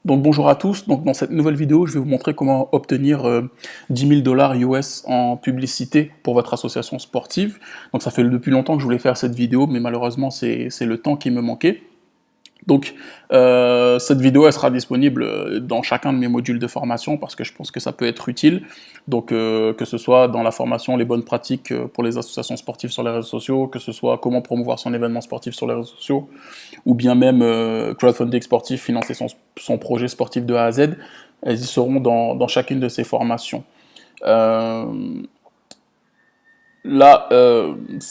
Donc bonjour à tous, donc dans cette nouvelle vidéo je vais vous montrer comment obtenir 10 000 dollars US en publicité pour votre association sportive. Donc ça fait depuis longtemps que je voulais faire cette vidéo mais malheureusement c'est le temps qui me manquait. Donc cette vidéo elle sera disponible dans chacun de mes modules de formation parce que je pense que ça peut être utile. Donc que ce soit dans la formation les bonnes pratiques pour les associations sportives sur les réseaux sociaux, que ce soit comment promouvoir son événement sportif sur les réseaux sociaux, ou bien même crowdfunding sportif, financer son projet sportif de A à Z, elles y seront dans chacune de ces formations. Euh, Là,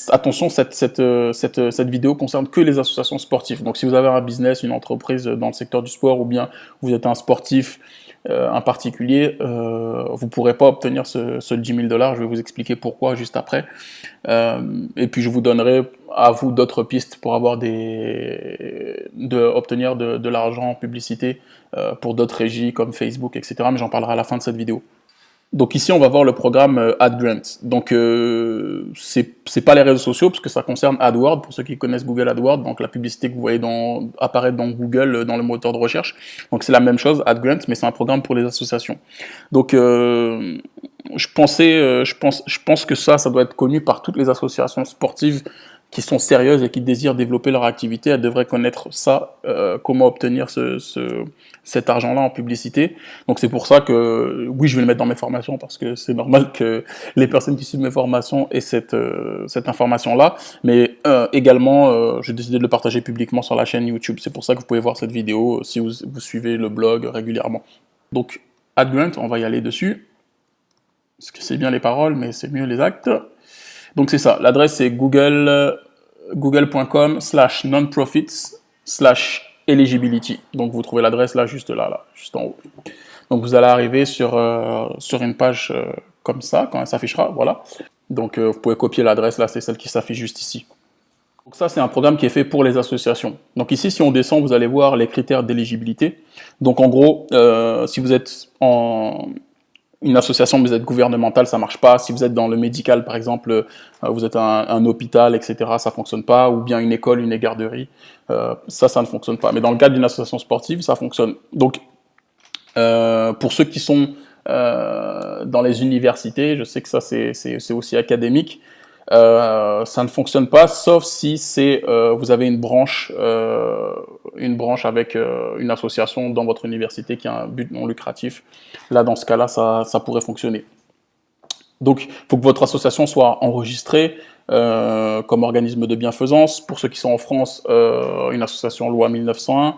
attention, cette vidéo concerne que les associations sportives. Donc si vous avez un business, une entreprise dans le secteur du sport, ou bien vous êtes un sportif, un particulier, vous ne pourrez pas obtenir ce 10 000 dollars. Je vais vous expliquer pourquoi juste après. Et puis je vous donnerai à vous d'autres pistes pour avoir obtenir de l'argent en publicité pour d'autres régies comme Facebook, etc. Mais j'en parlerai à la fin de cette vidéo. Donc ici, on va voir le programme AdGrant. Donc c'est pas les réseaux sociaux parce que ça concerne AdWords pour ceux qui connaissent Google AdWords, donc la publicité que vous voyez apparaître dans Google dans le moteur de recherche. Donc c'est la même chose, AdGrant, mais c'est un programme pour les associations. Donc je pense que ça doit être connu par toutes les associations sportives qui sont sérieuses et qui désirent développer leur activité. Elles devraient connaître ça, comment obtenir cet argent-là en publicité. Donc c'est pour ça que, oui, je vais le mettre dans mes formations parce que c'est normal que les personnes qui suivent mes formations aient cette information-là. Mais également, j'ai décidé de le partager publiquement sur la chaîne YouTube. C'est pour ça que vous pouvez voir cette vidéo si vous suivez le blog régulièrement. Donc, AdGrant, on va y aller dessus. Parce que c'est bien les paroles, mais c'est mieux les actes. Donc c'est ça, l'adresse c'est google.com/nonprofits/eligibility. Donc vous trouvez l'adresse là, juste en haut. Donc vous allez arriver sur une page comme ça, quand elle s'affichera, voilà. Donc vous pouvez copier l'adresse là, c'est celle qui s'affiche juste ici. Donc ça c'est un programme qui est fait pour les associations. Donc ici si on descend, vous allez voir les critères d'éligibilité. Donc en gros, si vous êtes une association, mais vous êtes gouvernementale, ça marche pas. Si vous êtes dans le médical, par exemple, vous êtes un hôpital, etc., ça fonctionne pas. Ou bien une école, une garderie, ça ne fonctionne pas. Mais dans le cadre d'une association sportive, ça fonctionne. Donc, pour ceux qui sont dans les universités, je sais que ça c'est aussi académique. Ça ne fonctionne pas, sauf si vous avez une branche avec une association dans votre université qui a un but non lucratif. Là, dans ce cas-là, ça pourrait fonctionner. Donc, il faut que votre association soit enregistrée comme organisme de bienfaisance. Pour ceux qui sont en France, une association loi 1901.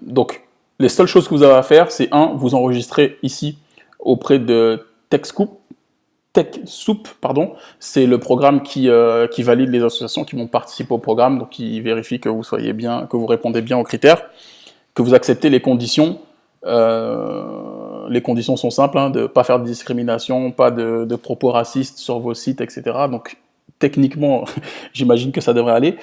Donc, les seules choses que vous avez à faire, c'est vous enregistrer ici auprès de TechSoup, c'est le programme qui valide les associations qui vont participer au programme, donc qui vérifie que vous soyez bien, que vous répondez bien aux critères, que vous acceptez les conditions. Les conditions sont simples, de ne pas faire de discrimination, pas de propos racistes sur vos sites, etc. Donc techniquement, j'imagine que ça devrait aller.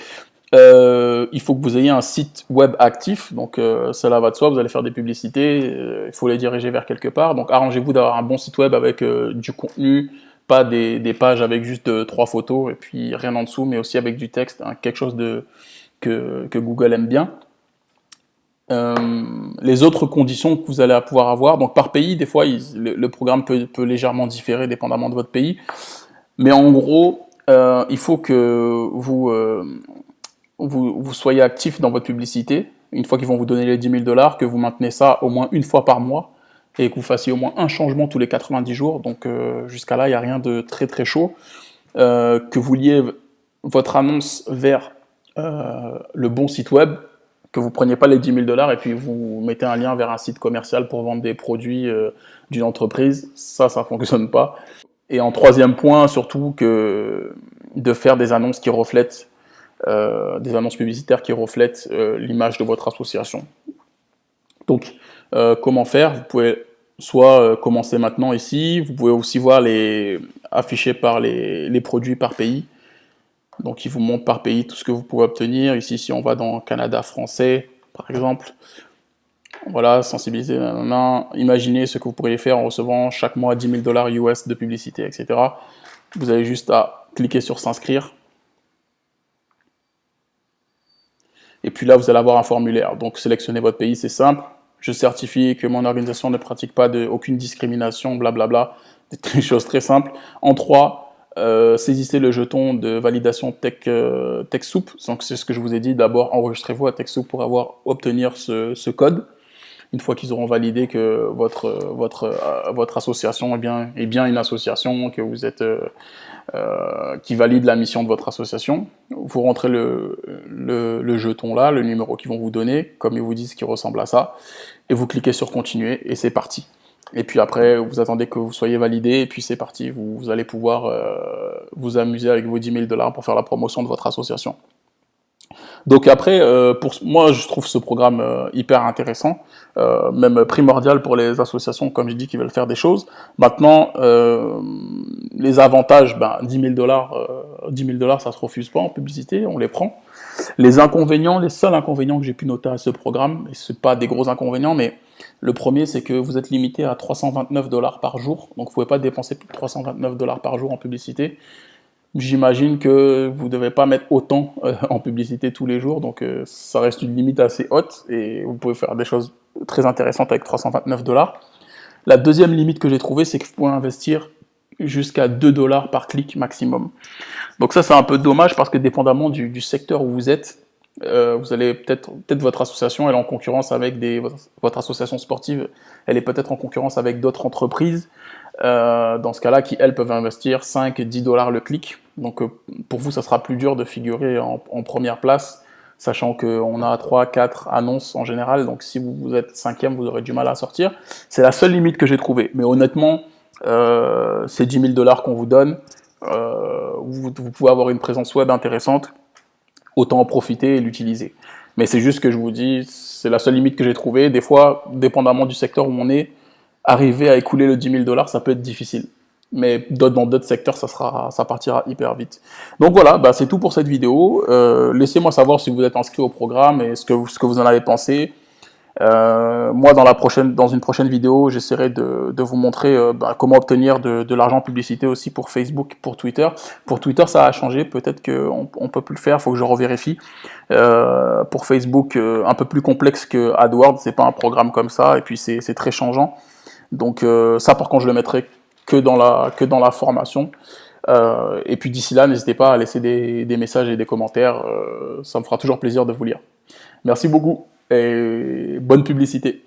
Il faut que vous ayez un site web actif, donc cela va de soi, vous allez faire des publicités, il faut les diriger vers quelque part, donc arrangez-vous d'avoir un bon site web avec du contenu, pas des pages avec juste 3 photos et puis rien en dessous, mais aussi avec du texte, quelque chose que Google aime bien. Les autres conditions que vous allez pouvoir avoir, donc par pays, des fois le programme peut légèrement différer dépendamment de votre pays, mais en gros, il faut que vous soyez actif dans votre publicité, une fois qu'ils vont vous donner les 10 000 dollars, que vous maintenez ça au moins une fois par mois, et que vous fassiez au moins un changement tous les 90 jours, donc jusqu'à là, il n'y a rien de très très chaud, que vous liez votre annonce vers le bon site web, que vous ne preniez pas les 10 000 dollars et puis vous mettez un lien vers un site commercial pour vendre des produits d'une entreprise, ça ne fonctionne pas. Et en troisième point, surtout, de faire des annonces qui reflètent des annonces publicitaires qui reflètent l'image de votre association. Donc, comment faire? Vous pouvez soit commencer maintenant ici, vous pouvez aussi voir affichés par les produits par pays. Donc, il vous montre par pays tout ce que vous pouvez obtenir. Ici, si on va dans Canada français, par exemple, voilà, sensibiliser, imaginez ce que vous pourriez faire en recevant chaque mois 10 000 dollars US de publicité, etc. Vous avez juste à cliquer sur s'inscrire. Et puis là, vous allez avoir un formulaire. Donc, sélectionnez votre pays, c'est simple. je certifie que mon organisation ne pratique pas aucune discrimination, blablabla, des choses très simples. En 3, saisissez le jeton de validation TechSoup. Donc c'est ce que je vous ai dit, d'abord enregistrez-vous à TechSoup pour obtenir ce code. Une fois qu'ils auront validé que votre association est bien une association, que vous êtes qui valide la mission de votre association, vous rentrez le jeton là, le numéro qu'ils vont vous donner, comme ils vous disent qu'il ressemble à ça, et vous cliquez sur continuer et c'est parti. Et puis après, vous attendez que vous soyez validé et puis c'est parti. Vous allez pouvoir vous amuser avec vos 10 000 $ pour faire la promotion de votre association. Donc après, pour moi, je trouve ce programme hyper intéressant, même primordial pour les associations, comme je dis, qui veulent faire des choses. Maintenant, les avantages, 10 000 $, ça se refuse pas en publicité, on les prend. Les inconvénients, les seuls inconvénients que j'ai pu noter à ce programme, et c'est pas des gros inconvénients, mais le premier, c'est que vous êtes limité à 329 $ par jour, donc vous pouvez pas dépenser plus de 329 $ par jour en publicité. J'imagine que vous ne devez pas mettre autant en publicité tous les jours, donc ça reste une limite assez haute et vous pouvez faire des choses très intéressantes avec 329 $. La deuxième limite que j'ai trouvée, c'est que vous pouvez investir jusqu'à 2 $ par clic maximum. Donc ça, c'est un peu dommage parce que dépendamment du secteur où vous êtes, vous allez peut-être votre association, elle est en concurrence avec votre association sportive, elle est peut-être en concurrence avec d'autres entreprises. Dans ce cas-là, qui elles peuvent investir 5-10 $ le clic. Donc pour vous, ça sera plus dur de figurer en première place, sachant qu'on a 3-4 annonces en général. Donc si vous êtes 5e, vous aurez du mal à sortir. C'est la seule limite que j'ai trouvée. Mais honnêtement, c'est 10 000 $ qu'on vous donne. Vous pouvez avoir une présence web intéressante. Autant en profiter et l'utiliser. Mais c'est juste que je vous dis, c'est la seule limite que j'ai trouvée. Des fois, dépendamment du secteur où on est, arriver à écouler le 10 000 $, ça peut être difficile. Mais dans d'autres secteurs, ça partira hyper vite. Donc voilà, c'est tout pour cette vidéo. Laissez-moi savoir si vous êtes inscrit au programme et ce que vous en avez pensé. Moi, dans une prochaine vidéo, j'essaierai de vous montrer comment obtenir de l'argent publicité aussi pour Facebook, pour Twitter. Pour Twitter, ça a changé. Peut-être qu'on ne peut plus le faire, il faut que je revérifie. Pour Facebook, un peu plus complexe que AdWords, c'est pas un programme comme ça, et puis c'est très changeant. Donc ça, par contre, je le mettrai que dans la formation. Et puis d'ici là, n'hésitez pas à laisser des messages et des commentaires. Ça me fera toujours plaisir de vous lire. Merci beaucoup et bonne publicité.